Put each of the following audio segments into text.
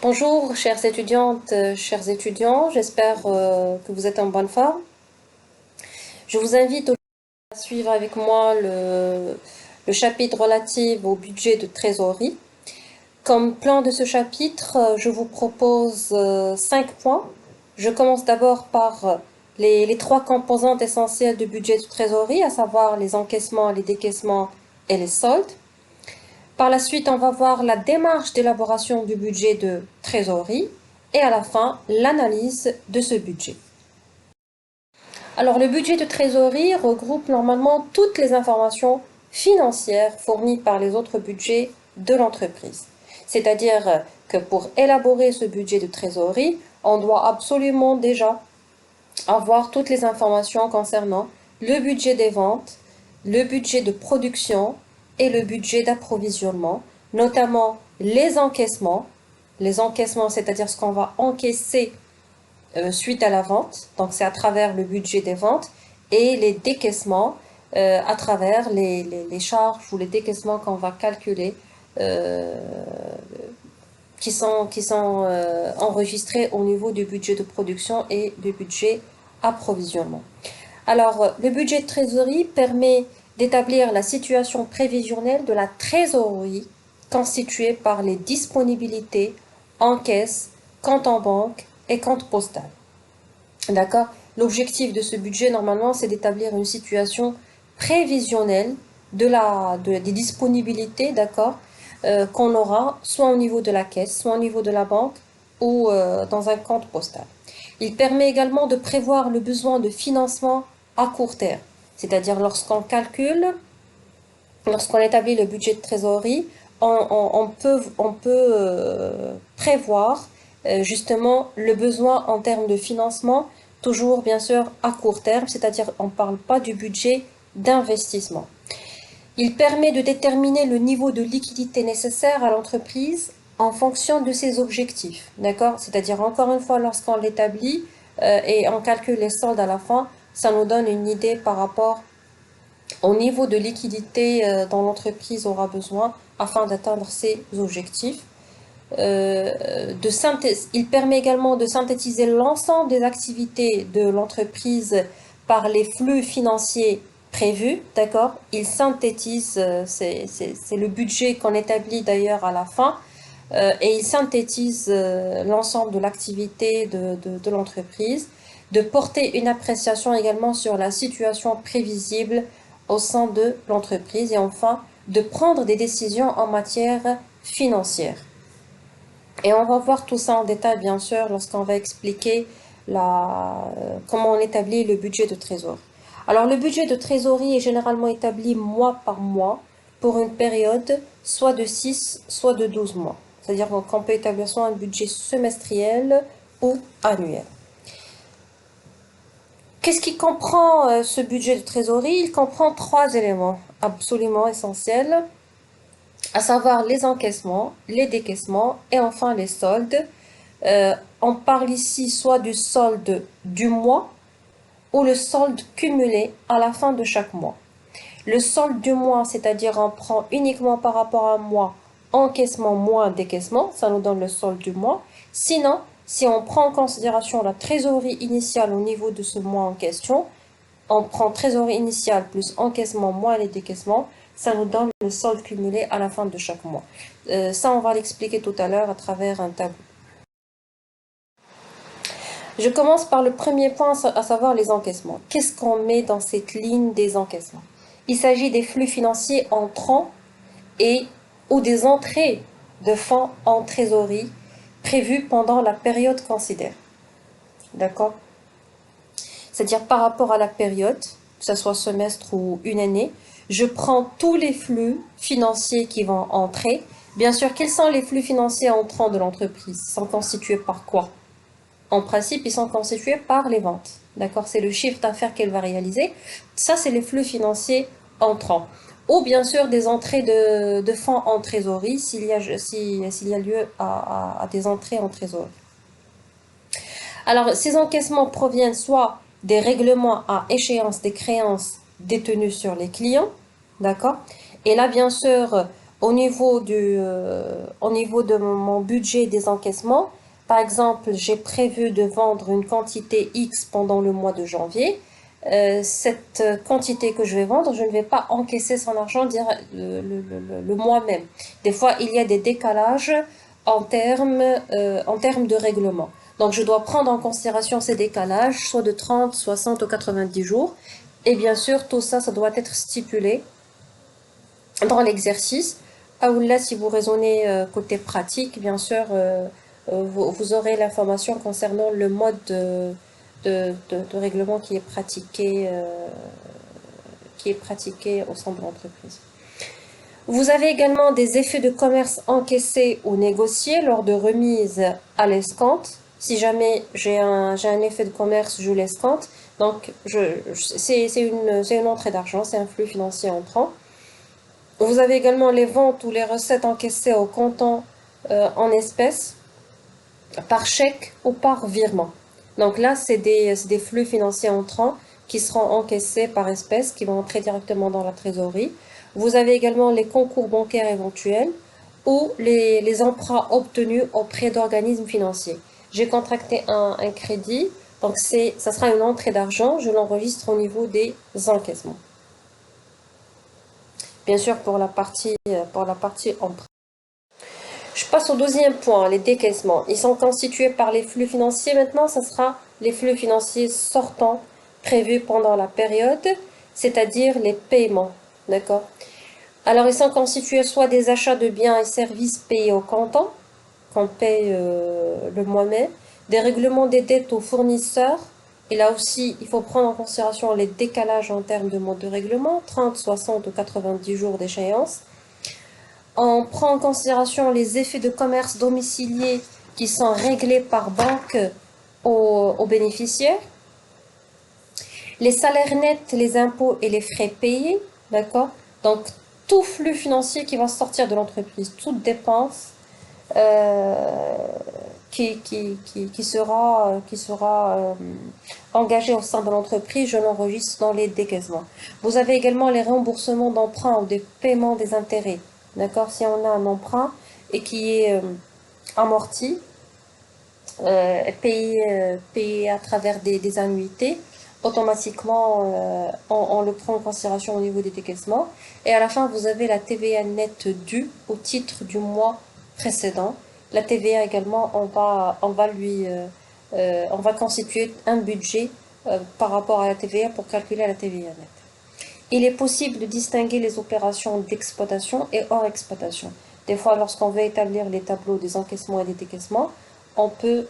Bonjour, chères étudiantes, chers étudiants, j'espère que vous êtes en bonne forme. Je vous invite à suivre avec moi le chapitre relatif au budget de trésorerie. Comme plan de ce chapitre, je vous propose 5 points. Je commence d'abord par les trois composantes essentielles du budget de trésorerie, à savoir les encaissements, les décaissements et les soldes. Par la suite, on va voir la démarche d'élaboration du budget de trésorerie et à la fin, l'analyse de ce budget. Alors, le budget de trésorerie regroupe normalement toutes les informations financières fournies par les autres budgets de l'entreprise. C'est-à-dire que pour élaborer ce budget de trésorerie, on doit absolument déjà avoir toutes les informations concernant le budget des ventes, le budget de production et le budget d'approvisionnement, notamment les encaissements. Les encaissements, c'est-à-dire ce qu'on va encaisser suite à la vente, donc c'est à travers le budget des ventes, et les décaissements à travers les charges ou les décaissements qu'on va calculer euh, qui sont enregistrés au niveau du budget de production et du budget approvisionnement. Alors, le budget de trésorerie permet d'établir la situation prévisionnelle de la trésorerie constituée par les disponibilités en caisse, compte en banque et compte postal. D'accord? L'objectif de ce budget, normalement, c'est d'établir une situation prévisionnelle des disponibilités, d'accord, qu'on aura soit au niveau de la caisse, soit au niveau de la banque ou dans un compte postal. Il permet également de prévoir le besoin de financement à court terme, c'est-à-dire lorsqu'on établit le budget de trésorerie, on peut prévoir justement le besoin en termes de financement, toujours bien sûr à court terme, c'est-à-dire on ne parle pas du budget d'investissement. Il permet de déterminer le niveau de liquidité nécessaire à l'entreprise en fonction de ses objectifs. D'accord? C'est-à-dire, encore une fois, lorsqu'on l'établit et on calcule les soldes à la fin, ça nous donne une idée par rapport au niveau de liquidité dont l'entreprise aura besoin afin d'atteindre ses objectifs. Il permet également de synthétiser l'ensemble des activités de l'entreprise par les flux financiers prévus, d'accord? Il synthétise, c'est le budget qu'on établit d'ailleurs à la fin, et il synthétise l'ensemble de l'activité de l'entreprise, de porter une appréciation également sur la situation prévisible au sein de l'entreprise et enfin de prendre des décisions en matière financière. Et on va voir tout ça en détail, bien sûr, lorsqu'on va expliquer comment on établit le budget de trésorerie. Alors, le budget de trésorerie est généralement établi mois par mois pour une période soit de 6, soit de 12 mois. C'est-à-dire qu'on peut établir soit un budget semestriel ou annuel. Qu'est-ce qui comprend ce budget de trésorerie? Il comprend 3 éléments absolument essentiels, à savoir les encaissements, les décaissements et enfin les soldes. On parle ici soit du solde du mois ou le solde cumulé à la fin de chaque mois. Le solde du mois, c'est-à-dire on prend uniquement par rapport à un mois, encaissement moins décaissement, ça nous donne le solde du mois. Sinon, si on prend en considération la trésorerie initiale au niveau de ce mois en question, on prend trésorerie initiale plus encaissement moins les décaissements, ça nous donne le solde cumulé à la fin de chaque mois. Ça, on va l'expliquer tout à l'heure à travers un tableau. Je commence par le premier point, à savoir les encaissements. Qu'est-ce qu'on met dans cette ligne des encaissements? Il s'agit des flux financiers entrants et ou des entrées de fonds en trésorerie prévues pendant la période considérée. D'accord? C'est-à-dire par rapport à la période, que ce soit semestre ou une année, je prends tous les flux financiers qui vont entrer. Bien sûr, quels sont les flux financiers entrants de l'entreprise? Ils sont constitués par quoi? En principe, ils sont constitués par les ventes. D'accord? C'est le chiffre d'affaires qu'elle va réaliser. Ça, c'est les flux financiers entrants. Ou bien sûr des entrées de fonds en trésorerie s'il y a lieu à des entrées en trésorerie. Alors, ces encaissements proviennent soit des règlements à échéance des créances détenues sur les clients, d'accord? Et là, bien sûr, au niveau de mon budget des encaissements, par exemple, j'ai prévu de vendre une quantité X pendant le mois de janvier. Cette quantité que je vais vendre, je ne vais pas encaisser son argent le mois même. Des fois, il y a des décalages en termes de règlement. Donc, je dois prendre en considération ces décalages, soit de 30, 60 ou 90 jours. Et bien sûr, tout ça, ça doit être stipulé dans l'exercice. Ah, ou là, si vous raisonnez côté pratique, bien sûr, vous aurez l'information concernant le mode de règlement qui est pratiqué au sein de l'entreprise. Vous avez également des effets de commerce encaissés ou négociés lors de remises à l'escompte. Si jamais j'ai un effet de commerce, je l'escompte. Donc, c'est une entrée d'argent, c'est un flux financier entrant. Vous avez également les ventes ou les recettes encaissées au comptant en espèces, par chèque ou par virement. Donc là, c'est des flux financiers entrants qui seront encaissés par espèces, qui vont entrer directement dans la trésorerie. Vous avez également les concours bancaires éventuels ou les emprunts obtenus auprès d'organismes financiers. J'ai contracté un crédit, donc ça sera une entrée d'argent, je l'enregistre au niveau des encaissements. Bien sûr, pour la partie emprunt. Je passe au deuxième point, les décaissements. Ils sont constitués par les flux financiers. Maintenant, ce sera les flux financiers sortants prévus pendant la période, c'est-à-dire les paiements. D'accord? Alors, ils sont constitués soit des achats de biens et services payés au comptant, qu'on paye le mois même, des règlements des dettes aux fournisseurs. Et là aussi, il faut prendre en considération les décalages en termes de mode de règlement, 30, 60 ou 90 jours d'échéance. On prend en considération les effets de commerce domicilié qui sont réglés par banque aux bénéficiaires. Les salaires nets, les impôts et les frais payés, d'accord? Donc, tout flux financier qui va sortir de l'entreprise, toute dépense qui sera engagée au sein de l'entreprise, je l'enregistre dans les décaissements. Vous avez également les remboursements d'emprunts ou des paiements des intérêts. D'accord? Si on a un emprunt et qui est amorti, payé à travers des annuités, automatiquement, on le prend en considération au niveau des décaissements. Et à la fin, vous avez la TVA nette due au titre du mois précédent. La TVA également, on va constituer un budget par rapport à la TVA pour calculer la TVA nette. Il est possible de distinguer les opérations d'exploitation et hors exploitation. Des fois, lorsqu'on veut établir les tableaux des encaissements et des décaissements, on peut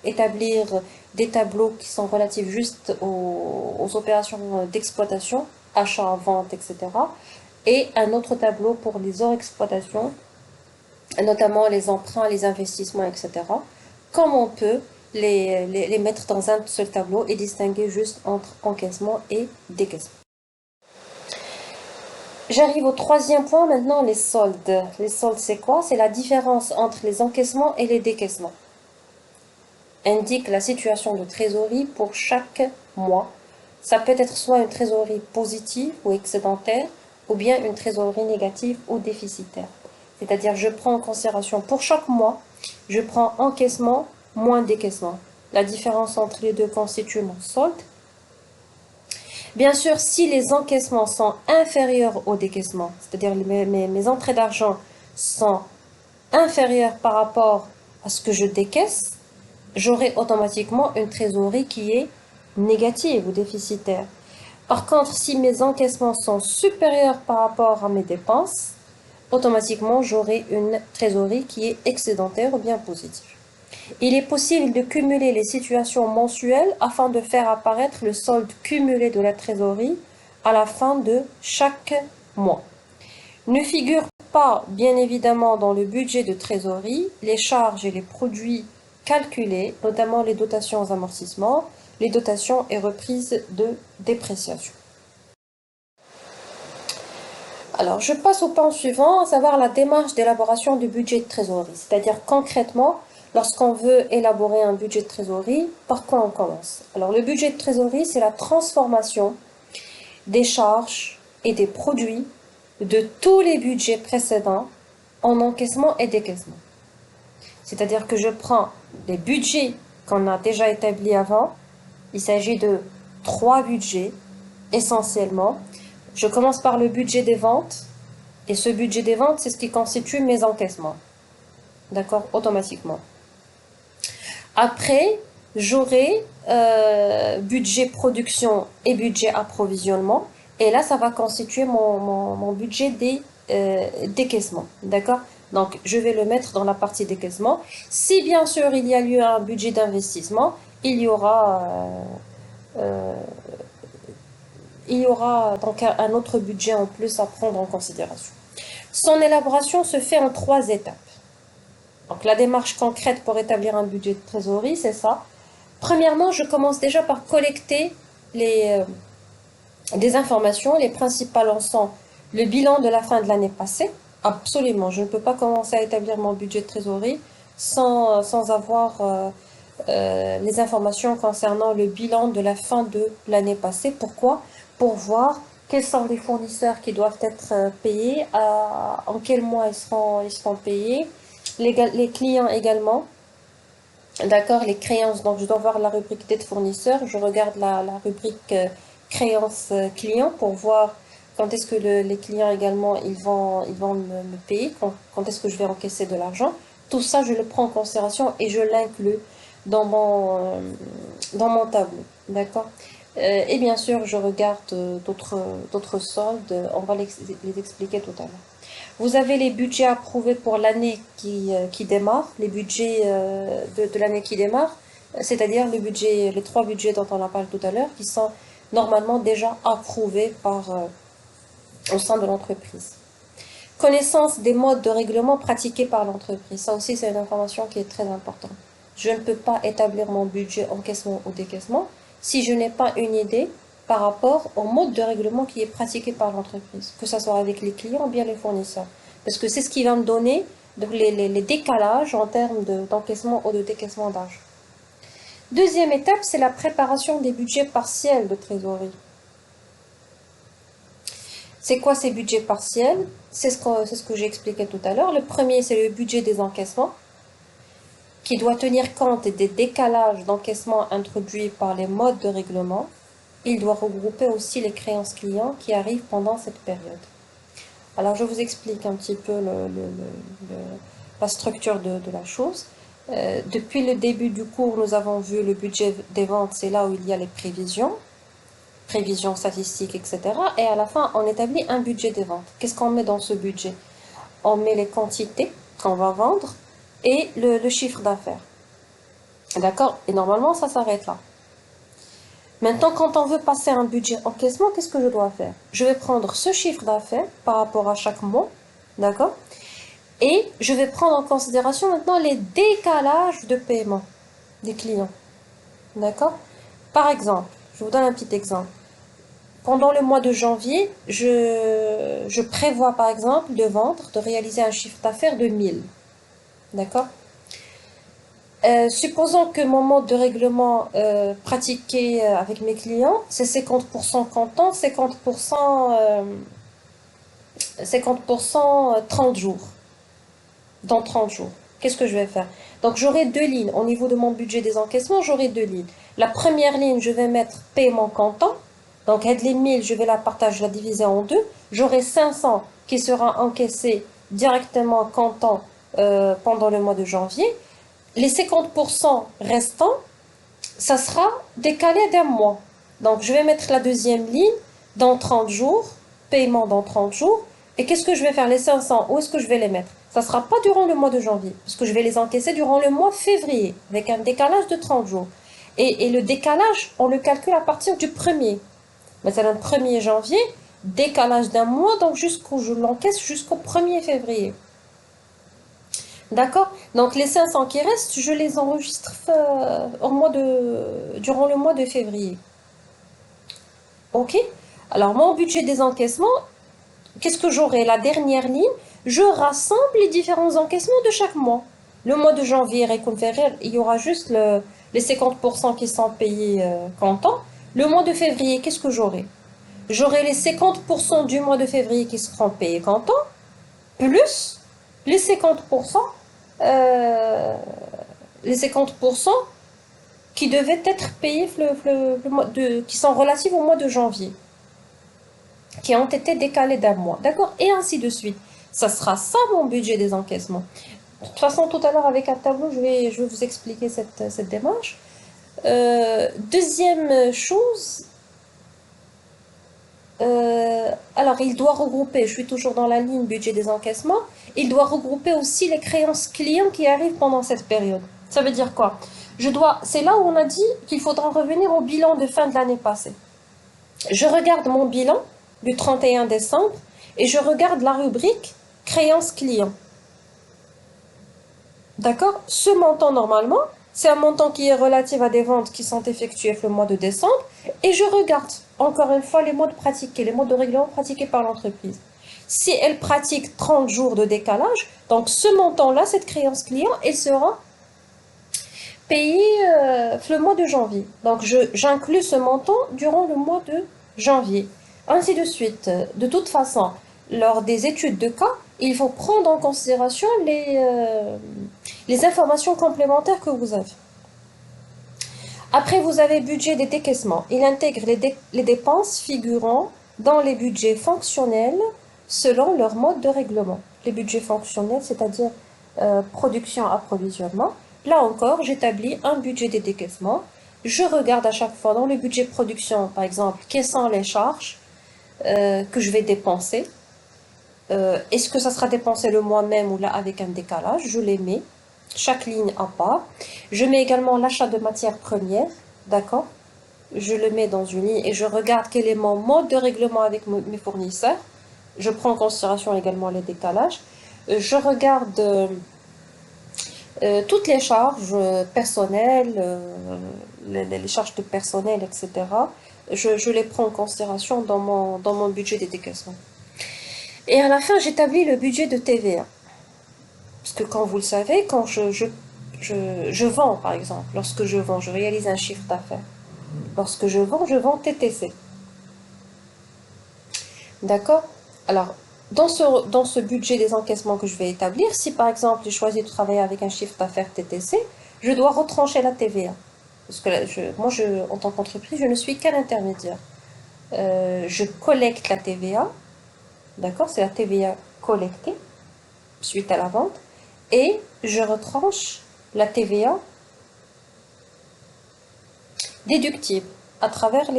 établir des tableaux qui sont relatifs juste aux opérations d'exploitation, achat, vente, etc. Et un autre tableau pour les hors exploitations, notamment les emprunts, les investissements, etc. Comme on peut les mettre dans un seul tableau et distinguer juste entre encaissement et décaissement. J'arrive au troisième point maintenant, les soldes. Les soldes, c'est quoi? C'est la différence entre les encaissements et les décaissements. Indique la situation de trésorerie pour chaque mois. Ça peut être soit une trésorerie positive ou excédentaire, ou bien une trésorerie négative ou déficitaire. C'est-à-dire, je prends en considération pour chaque mois, je prends encaissement moins décaissement. La différence entre les deux constitue mon solde. Bien sûr, si les encaissements sont inférieurs aux décaissements, c'est-à-dire mes entrées d'argent sont inférieures par rapport à ce que je décaisse, j'aurai automatiquement une trésorerie qui est négative ou déficitaire. Par contre, si mes encaissements sont supérieurs par rapport à mes dépenses, automatiquement j'aurai une trésorerie qui est excédentaire ou bien positive. Il est possible de cumuler les situations mensuelles afin de faire apparaître le solde cumulé de la trésorerie à la fin de chaque mois. Ne figurent pas, bien évidemment, dans le budget de trésorerie les charges et les produits calculés, notamment les dotations aux amortissements, les dotations et reprises de dépréciation. Alors, je passe au point suivant, à savoir la démarche d'élaboration du budget de trésorerie. C'est-à-dire concrètement, lorsqu'on veut élaborer un budget de trésorerie, par quoi on commence? Alors, le budget de trésorerie, c'est la transformation des charges et des produits de tous les budgets précédents en encaissement et décaissement. C'est-à-dire que je prends les budgets qu'on a déjà établis avant. Il s'agit de 3 budgets essentiellement. Je commence par le budget des ventes. Et ce budget des ventes, c'est ce qui constitue mes encaissements. D'accord? Automatiquement. Après, j'aurai budget production et budget approvisionnement. Et là, ça va constituer mon budget des décaissements. D'accord? Donc, je vais le mettre dans la partie décaissement. Si bien sûr il y a lieu à un budget d'investissement, il y aura donc un autre budget en plus à prendre en considération. Son élaboration se fait en 3 étapes. Donc la démarche concrète pour établir un budget de trésorerie, c'est ça. Premièrement, je commence déjà par collecter des informations. Les principales en sont le bilan de la fin de l'année passée. Absolument, je ne peux pas commencer à établir mon budget de trésorerie sans avoir les informations concernant le bilan de la fin de l'année passée. Pourquoi? Pour voir quels sont les fournisseurs qui doivent être payés, en quel mois ils seront payés, les clients également. D'accord, les créances. Donc, je dois voir la rubrique dette fournisseur. Je regarde la rubrique créances clients pour voir quand est-ce que les clients également ils vont me payer, quand est-ce que je vais encaisser de l'argent. Tout ça, je le prends en considération et je l'inclus dans mon tableau. D'accord. Et bien sûr, je regarde d'autres soldes. On va les expliquer tout à l'heure. Vous avez les budgets approuvés pour l'année qui démarre, les budgets de l'année qui démarre, c'est-à-dire les 3 budgets dont on a parlé tout à l'heure, qui sont normalement déjà approuvés au sein de l'entreprise. Connaissance des modes de règlement pratiqués par l'entreprise. Ça aussi, c'est une information qui est très importante. Je ne peux pas établir mon budget encaissement ou décaissement si je n'ai pas une idée par rapport au mode de règlement qui est pratiqué par l'entreprise, que ce soit avec les clients ou bien les fournisseurs. Parce que c'est ce qui va me donner les décalages en termes d'encaissement ou de décaissement d'argent. Deuxième étape, c'est la préparation des budgets partiels de trésorerie. C'est quoi ces budgets partiels? C'est ce que j'ai expliqué tout à l'heure. Le premier, c'est le budget des encaissements, qui doit tenir compte des décalages d'encaissement introduits par les modes de règlement. Il doit regrouper aussi les créances clients qui arrivent pendant cette période. Alors, je vous explique un petit peu la structure de la chose. Depuis le début du cours, nous avons vu le budget des ventes, c'est là où il y a les prévisions statistiques, etc. Et à la fin, on établit un budget des ventes. Qu'est-ce qu'on met dans ce budget? On met les quantités qu'on va vendre et le chiffre d'affaires. D'accord? Et normalement, ça s'arrête là. Maintenant, quand on veut passer un budget encaissement, qu'est-ce que je dois faire? Je vais prendre ce chiffre d'affaires par rapport à chaque mois, d'accord? Et je vais prendre en considération maintenant les décalages de paiement des clients, d'accord? Par exemple, je vous donne un petit exemple. Pendant le mois de janvier, je prévois par exemple de réaliser un chiffre d'affaires de 1000, d'accord? Supposons que mon mode de règlement pratiqué avec mes clients, c'est 50% comptant, 50% 30 jours. Dans 30 jours. Qu'est-ce que je vais faire? Donc, j'aurai 2 lignes. Au niveau de mon budget des encaissements, j'aurai 2 lignes. La première ligne, je vais mettre paiement comptant. Donc, aide les 1000, je vais la diviser en 2. J'aurai 500 qui sera encaissé directement comptant pendant le mois de janvier. Les 50% restants, ça sera décalé d'un mois. Donc, je vais mettre la deuxième ligne dans 30 jours, paiement dans 30 jours. Et qu'est-ce que je vais faire? Les 500, où est-ce que je vais les mettre? Ça ne sera pas durant le mois de janvier, parce que je vais les encaisser durant le mois février, avec un décalage de 30 jours. Et le décalage, on le calcule à partir du 1er. Mais c'est le 1er janvier, décalage d'un mois, donc je l'encaisse jusqu'au 1er février. D'accord? Donc les 500 qui restent, je les enregistre durant le mois de février. Ok? Alors mon budget des encaissements, qu'est-ce que j'aurai? La dernière ligne, je rassemble les différents encaissements de chaque mois. Le mois de janvier, il y aura juste les 50% qui sont payés comptant. Le mois de février, qu'est-ce que j'aurai? j'aurai les 50% du mois de février qui seront payés comptant, plus les 50%, euh, les 50% qui devaient être payés qui sont relatifs au mois de janvier, qui ont été décalés d'un mois. D'accord? Et ainsi de suite. Ça sera ça mon budget des encaissements. De toute façon, tout à l'heure, avec un tableau, je vais vous expliquer cette démarche. Deuxième chose, alors il doit regrouper, je suis toujours dans la ligne budget des encaissements, il doit regrouper aussi les créances clients qui arrivent pendant cette période. Ça veut dire quoi? C'est là où on a dit qu'il faudra revenir au bilan de fin de l'année passée. Je regarde mon bilan du 31 décembre et je regarde la rubrique créances clients. D'accord? Ce montant, normalement, c'est un montant qui est relatif à des ventes qui sont effectuées le mois de décembre. Et je regarde, encore une fois, les modes pratiqués, les modes de règlement pratiqués par l'entreprise. Si elle pratique 30 jours de décalage, donc ce montant-là, cette créance client, elle sera payée le mois de janvier. Donc j'inclus ce montant durant le mois de janvier. Ainsi de suite. De toute façon, lors des études de cas, il faut prendre en considération les informations complémentaires que vous avez. Après, vous avez budget des décaissements. Il intègre les dépenses figurant dans les budgets fonctionnels selon leur mode de règlement. Les budgets fonctionnels, c'est-à-dire production, approvisionnement. Là encore, j'établis un budget des décaissements. Je regarde à chaque fois dans le budget production, par exemple, quelles sont les charges que je vais dépenser. Est-ce que ça sera dépensé le mois même ou là avec un décalage? Je les mets, chaque ligne à part. Je mets également l'achat de matières premières, d'accord? Je le mets dans une ligne et je regarde quel est mon mode de règlement avec mes fournisseurs. Je prends en considération également les décalages. Je regarde toutes les charges personnelles, les charges de personnel, etc. Je les prends en considération dans mon budget des décaissements. Et à la fin, j'établis le budget de TVA. Parce que quand vous le savez, quand je vends, par exemple, lorsque je vends, je réalise un chiffre d'affaires. Lorsque je vends TTC. D'accord? Alors, dans ce budget des encaissements que je vais établir, si par exemple j'ai choisi de travailler avec un chiffre d'affaires TTC, je dois retrancher la TVA. Parce que moi, en tant qu'entreprise, je ne suis qu'un intermédiaire. Je collecte la TVA. D'accord? C'est la TVA collectée suite à la vente. Et je retranche la TVA déductible à travers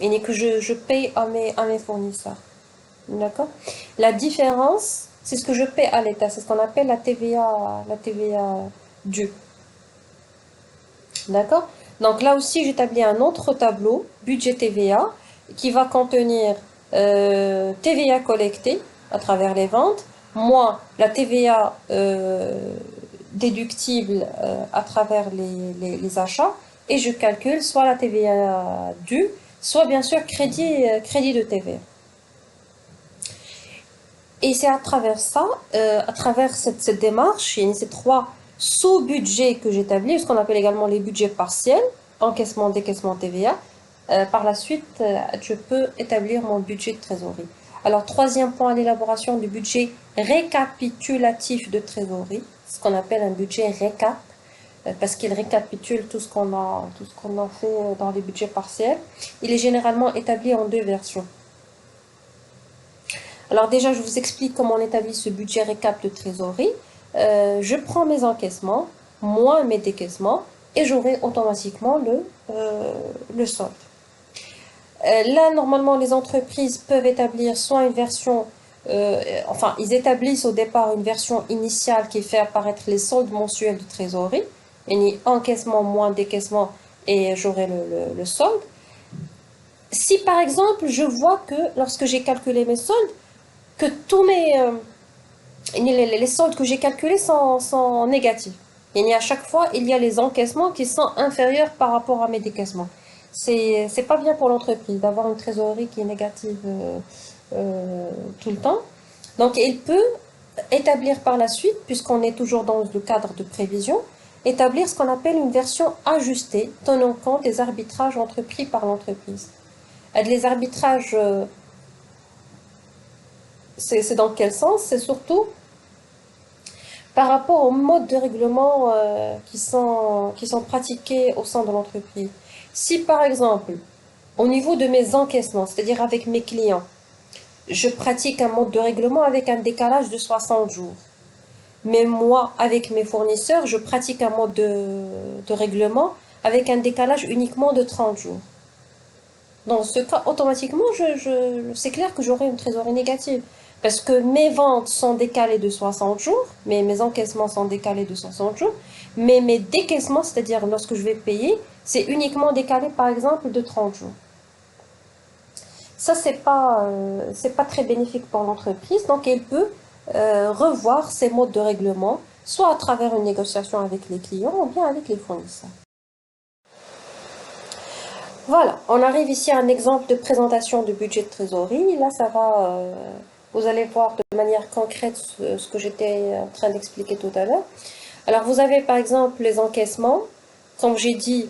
et que je paye à mes fournisseurs. D'accord? La différence, c'est ce que je paie à l'État. C'est ce qu'on appelle la TVA due. D'accord? Donc là aussi, j'établis un autre tableau, budget TVA, qui va contenir TVA collectée à travers les ventes, moins la TVA déductible à travers les achats, et je calcule soit la TVA due, soit bien sûr crédit de TVA. Et c'est à travers ça, à travers cette démarche, il y a ces trois sous-budgets que j'établis, ce qu'on appelle également les budgets partiels, encaissement, décaissement, TVA. Par la suite, je peux établir mon budget de trésorerie. Alors, troisième point, l'élaboration du budget récapitulatif de trésorerie, ce qu'on appelle un budget récap, parce qu'il récapitule tout ce qu'on a fait dans les budgets partiels. Il est généralement établi en deux versions. Alors déjà, je vous explique comment on établit ce budget récap de trésorerie. Je prends mes encaissements, moins mes décaissements, et j'aurai automatiquement le solde. Là, normalement, les entreprises peuvent établir soit une version, ils établissent au départ une version initiale qui fait apparaître les soldes mensuels de trésorerie, et encaissement moins décaissement, et j'aurai le solde. Si par exemple, je vois que lorsque j'ai calculé mes soldes, que tous les soldes que j'ai calculés sont négatifs. Et à chaque fois, il y a les encaissements qui sont inférieurs par rapport à mes décaissements. C'est pas bien pour l'entreprise d'avoir une trésorerie qui est négative tout le temps. Donc, il peut établir par la suite, puisqu'on est toujours dans le cadre de prévision, établir ce qu'on appelle une version ajustée, tenant compte des arbitrages entrepris par l'entreprise. Les arbitrages, c'est dans quel sens? C'est surtout par rapport aux modes de règlement qui sont pratiqués au sein de l'entreprise. Si par exemple, au niveau de mes encaissements, c'est-à-dire avec mes clients, je pratique un mode de règlement avec un décalage de 60 jours, mais moi, avec mes fournisseurs, je pratique un mode de règlement avec un décalage uniquement de 30 jours. Dans ce cas, automatiquement, c'est clair que j'aurai une trésorerie négative. Parce que mes ventes sont décalées de 60 jours, mais mes encaissements sont décalés de 60 jours, mais mes décaissements, c'est-à-dire lorsque je vais payer, c'est uniquement décalé par exemple de 30 jours. Ça, c'est pas très bénéfique pour l'entreprise, donc elle peut revoir ses modes de règlement, soit à travers une négociation avec les clients ou bien avec les fournisseurs. Voilà, on arrive ici à un exemple de présentation de budget de trésorerie. Là, ça va, vous allez voir de manière concrète ce que j'étais en train d'expliquer tout à l'heure. Alors, vous avez par exemple les encaissements. Comme j'ai dit,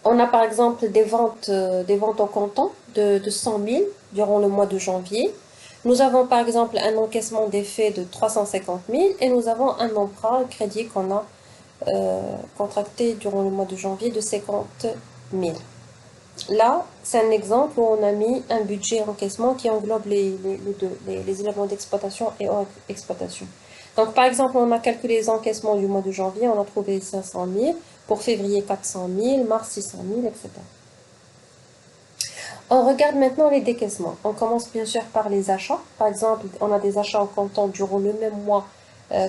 on a par exemple des ventes au comptant de 100 000 durant le mois de janvier. Nous avons par exemple un encaissement d'effet de 350 000 et nous avons un emprunt, un crédit qu'on a contracté durant le mois de janvier de 50 000. Là, c'est un exemple où on a mis un budget encaissement qui englobe les éléments d'exploitation et hors exploitation. Donc, par exemple, on a calculé les encaissements du mois de janvier, on a trouvé 500 000, pour février 400 000, mars 600 000, etc. On regarde maintenant les décaissements. On commence bien sûr par les achats. Par exemple, on a des achats en comptant durant le même mois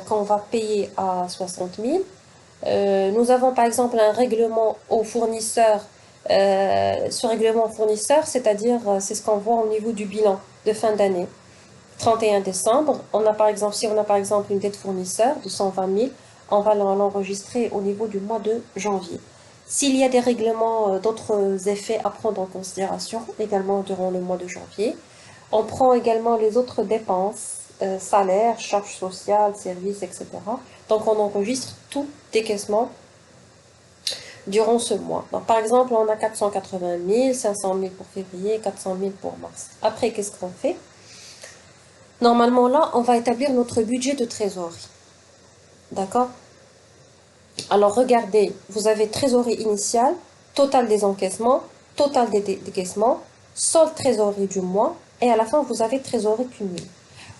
qu'on va payer à 60 000. Nous avons par exemple un règlement aux fournisseurs. Ce règlement fournisseur, c'est-à-dire c'est ce qu'on voit au niveau du bilan de fin d'année. 31 décembre, on a par exemple, si on a par exemple une dette fournisseur de 120 000, on va l'enregistrer au niveau du mois de janvier. S'il y a des règlements, d'autres effets à prendre en considération également durant le mois de janvier, on prend également les autres dépenses, salaires, charges sociales, services, etc. Donc on enregistre tout décaissement durant ce mois. Donc, par exemple, on a 480 000, 500 000 pour février, 400 000 pour mars. Après, qu'est-ce qu'on fait? Normalement, là, on va établir notre budget de trésorerie. D'accord? Alors, regardez, vous avez trésorerie initiale, total des encaissements, total des décaissements, solde trésorerie du mois, et à la fin, vous avez trésorerie cumulée.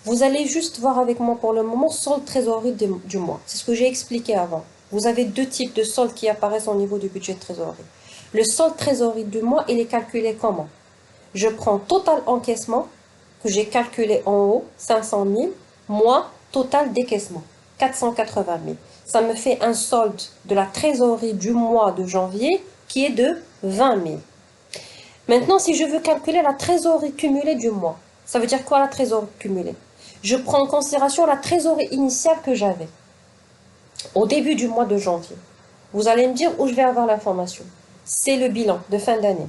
Vous allez juste voir avec moi pour le moment solde trésorerie du mois. C'est ce que j'ai expliqué avant. Vous avez deux types de soldes qui apparaissent au niveau du budget de trésorerie. Le solde trésorerie du mois, il est calculé comment? Je prends total encaissement, que j'ai calculé en haut, 500 000, moins total décaissement, 480 000. Ça me fait un solde de la trésorerie du mois de janvier qui est de 20 000. Maintenant, si je veux calculer la trésorerie cumulée du mois, ça veut dire quoi la trésorerie cumulée? Je prends en considération la trésorerie initiale que j'avais au début du mois de janvier. Vous allez me dire où je vais avoir l'information. C'est le bilan de fin d'année.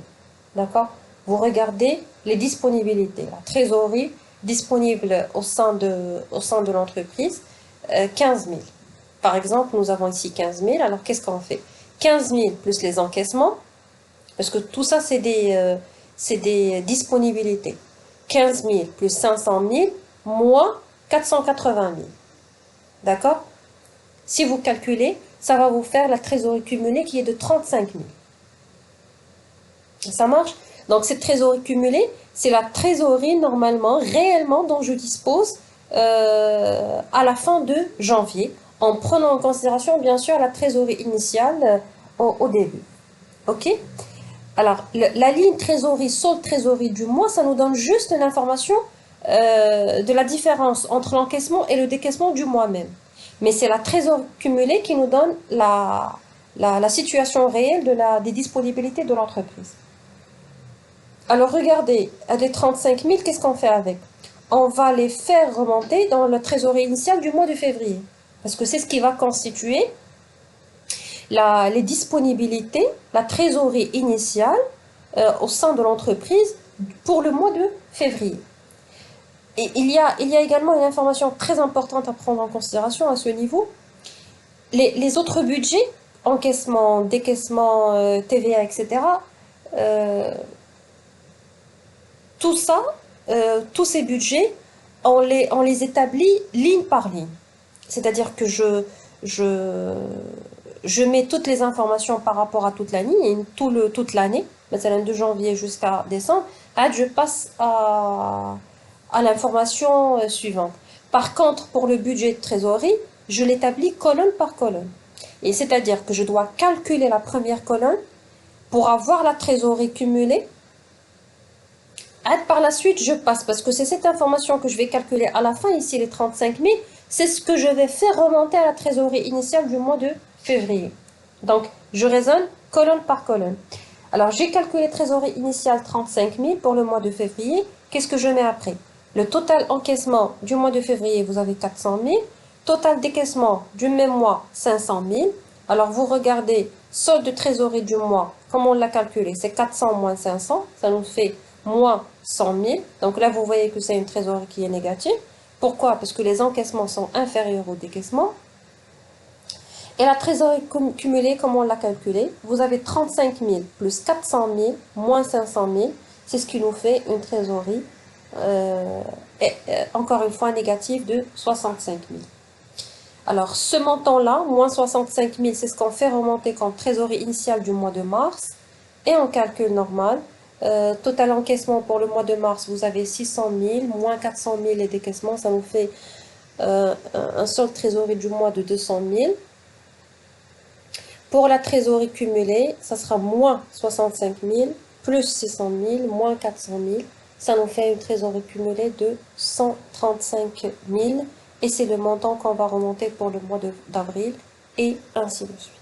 D'accord? Vous regardez les disponibilités. La trésorerie disponible au sein de l'entreprise, 15 000. Par exemple, nous avons ici 15 000. Alors, qu'est-ce qu'on fait? 15 000 plus les encaissements, parce que tout ça, c'est des disponibilités. 15 000 plus 500 000, moins 480 000. D'accord? Si vous calculez, ça va vous faire la trésorerie cumulée qui est de 35 000. Ça marche? Donc, cette trésorerie cumulée, c'est la trésorerie normalement, réellement, dont je dispose à la fin de janvier, en prenant en considération, bien sûr, la trésorerie initiale au début. OK? Alors, la ligne trésorerie, solde trésorerie du mois, ça nous donne juste l'information de la différence entre l'encaissement et le décaissement du mois même. Mais c'est la trésorerie cumulée qui nous donne la situation réelle des disponibilités de l'entreprise. Alors, regardez, les 35 000, qu'est-ce qu'on fait avec? On va les faire remonter dans la trésorerie initiale du mois de février. Parce que c'est ce qui va constituer les disponibilités, la trésorerie initiale au sein de l'entreprise pour le mois de février. Et il y a également une information très importante à prendre en considération à ce niveau. Les autres budgets, encaissement, décaissement, TVA, etc., euh, tout ça, tous ces budgets, on les établit ligne par ligne. C'est-à-dire que je, je mets toutes les informations par rapport à toute la ligne, toute l'année, de janvier jusqu'à décembre, et je passe à l'information suivante. Par contre, pour le budget de trésorerie, je l'établis colonne par colonne. Et c'est-à-dire que je dois calculer la première colonne pour avoir la trésorerie cumulée. Et par la suite, je passe, parce que c'est cette information que je vais calculer à la fin, ici les 35 000, c'est ce que je vais faire remonter à la trésorerie initiale du mois de février. Donc, je raisonne colonne par colonne. Alors, j'ai calculé trésorerie initiale 35 000 pour le mois de février. Qu'est-ce que je mets après? Le total encaissement du mois de février, vous avez 400 000. Total décaissement du même mois, 500 000. Alors, vous regardez solde de trésorerie du mois, comment on l'a calculé? C'est 400 moins 500, ça nous fait moins 100 000. Donc là, vous voyez que c'est une trésorerie qui est négative. Pourquoi? Parce que les encaissements sont inférieurs aux décaissements. Et la trésorerie cumulée, comment on l'a calculé? Vous avez 35 000 plus 400 000 moins 500 000. C'est ce qui nous fait une trésorerie, encore une fois, négative de 65 000. Alors, ce montant-là, moins 65 000, c'est ce qu'on fait remonter comme trésorerie initiale du mois de mars. Et en calcul normal, total encaissement pour le mois de mars, vous avez 600 000, moins 400 000 et décaissement, ça nous fait un solde trésorerie du mois de 200 000. Pour la trésorerie cumulée, ça sera moins 65 000, plus 600 000, moins 400 000. Ça nous fait une trésorerie cumulée de 135 000. Et c'est le montant qu'on va remonter pour le mois d'avril, et ainsi de suite.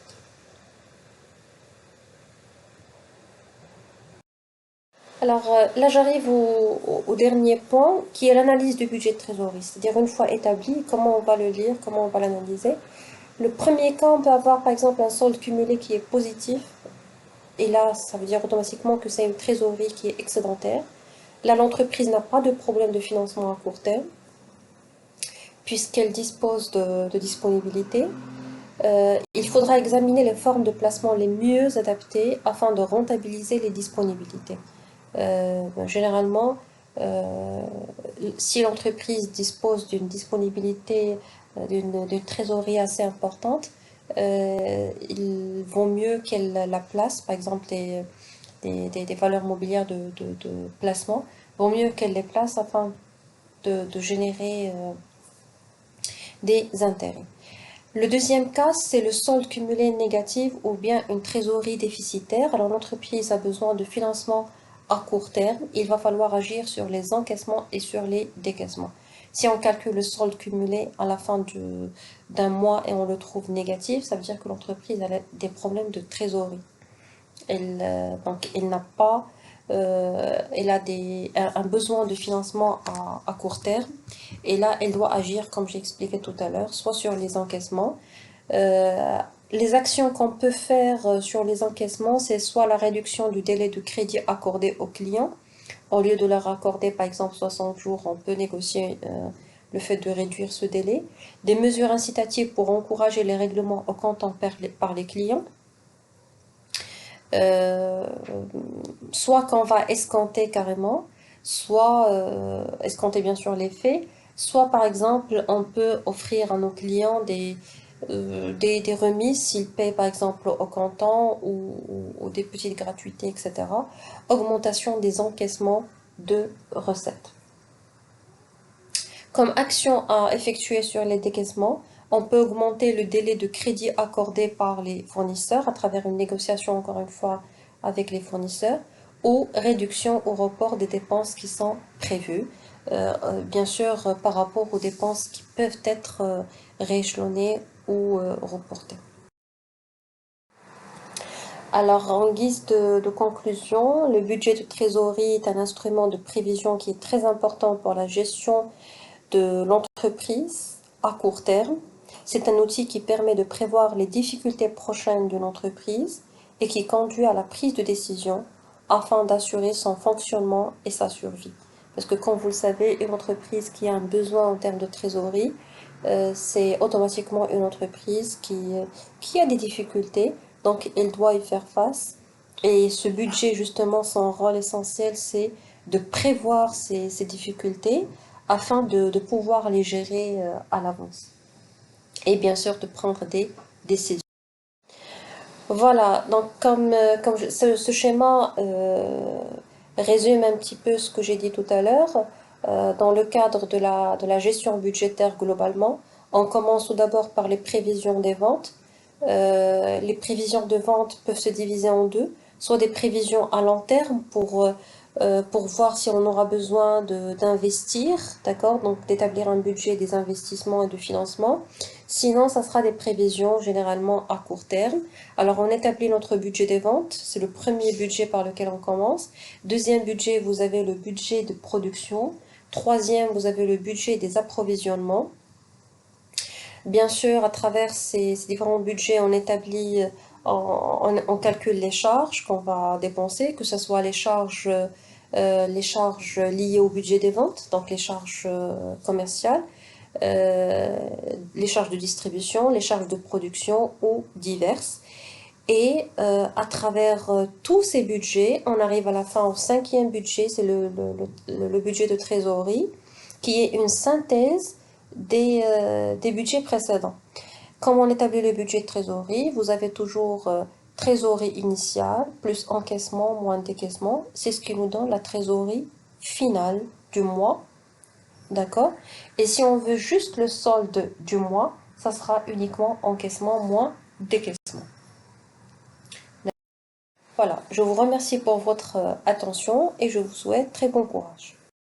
Alors là, j'arrive au dernier point, qui est l'analyse du budget de trésorerie. C'est-à-dire, une fois établi, comment on va le lire, comment on va l'analyser. Le premier cas, on peut avoir par exemple un solde cumulé qui est positif. Et là, ça veut dire automatiquement que c'est une trésorerie qui est excédentaire. Là, l'entreprise n'a pas de problème de financement à court terme, puisqu'elle dispose de disponibilité. Il faudra examiner les formes de placement les mieux adaptées afin de rentabiliser les disponibilités. Généralement, si l'entreprise dispose d'une disponibilité, d'une trésorerie assez importante, il vaut mieux qu'elle la place, par exemple des valeurs mobilières de placement, vaut mieux qu'elle les place afin de générer des intérêts. Le deuxième cas, c'est le solde cumulé négatif ou bien une trésorerie déficitaire. Alors l'entreprise a besoin de financement à court terme. Il va falloir agir sur les encaissements et sur les décaissements. Si on calcule le solde cumulé à la fin d'un mois et on le trouve négatif, ça veut dire que l'entreprise a des problèmes de trésorerie. Donc elle n'a pas, elle a un besoin de financement à court terme. Et là, elle doit agir, comme j'ai expliqué tout à l'heure, soit sur les encaissements. Euh, les actions qu'on peut faire sur les encaissements, c'est soit la réduction du délai de crédit accordé aux clients. Au lieu de leur accorder, par exemple, 60 jours, on peut négocier le fait de réduire ce délai. Des mesures incitatives pour encourager les règlements au comptant par les clients. Euh, Soit qu'on va escompter carrément, soit escompter bien sûr les faits, soit par exemple on peut offrir à nos clients des remises s'ils payent par exemple au comptant ou des petites gratuités, etc. Augmentation des encaissements de recettes. Comme action à effectuer sur les décaissements, on peut augmenter le délai de crédit accordé par les fournisseurs à travers une négociation, encore une fois, avec les fournisseurs, ou réduction ou report des dépenses qui sont prévues, bien sûr par rapport aux dépenses qui peuvent être rééchelonnées ou reportées. Alors, en guise de conclusion, le budget de trésorerie est un instrument de prévision qui est très important pour la gestion de l'entreprise à court terme. C'est un outil qui permet de prévoir les difficultés prochaines d'une entreprise et qui conduit à la prise de décision afin d'assurer son fonctionnement et sa survie. Parce que comme vous le savez, une entreprise qui a un besoin en termes de trésorerie, c'est automatiquement une entreprise qui a des difficultés, donc elle doit y faire face. Et ce budget, justement, son rôle essentiel, c'est de prévoir ces difficultés afin de pouvoir les gérer à l'avance. Et bien sûr, de prendre des décisions. Voilà, donc ce schéma résume un petit peu ce que j'ai dit tout à l'heure. Dans le cadre de la gestion budgétaire globalement, on commence tout d'abord par les prévisions des ventes. Les prévisions de vente peuvent se diviser en deux, soit des prévisions à long terme pour voir si on aura besoin d'investir, d'accord, donc d'établir un budget des investissements et de financement. Sinon, ça sera des prévisions généralement à court terme. Alors, on établit notre budget des ventes, c'est le premier budget par lequel on commence. Deuxième budget, vous avez le budget de production. Troisième, vous avez le budget des approvisionnements. Bien sûr, à travers ces différents budgets, on établit, on calcule les charges qu'on va dépenser, que ce soit les charges liées au budget des ventes, donc les charges commerciales, euh, les charges de distribution, les charges de production ou diverses. Et à travers tous ces budgets, on arrive à la fin au cinquième budget, c'est le budget de trésorerie, qui est une synthèse des budgets précédents. Comme on établit le budget de trésorerie, vous avez toujours trésorerie initiale plus encaissement moins décaissement. C'est ce qui nous donne la trésorerie finale du mois. D'accord? Et si on veut juste le solde du mois, ça sera uniquement encaissement moins décaissement. Voilà, je vous remercie pour votre attention et je vous souhaite très bon courage.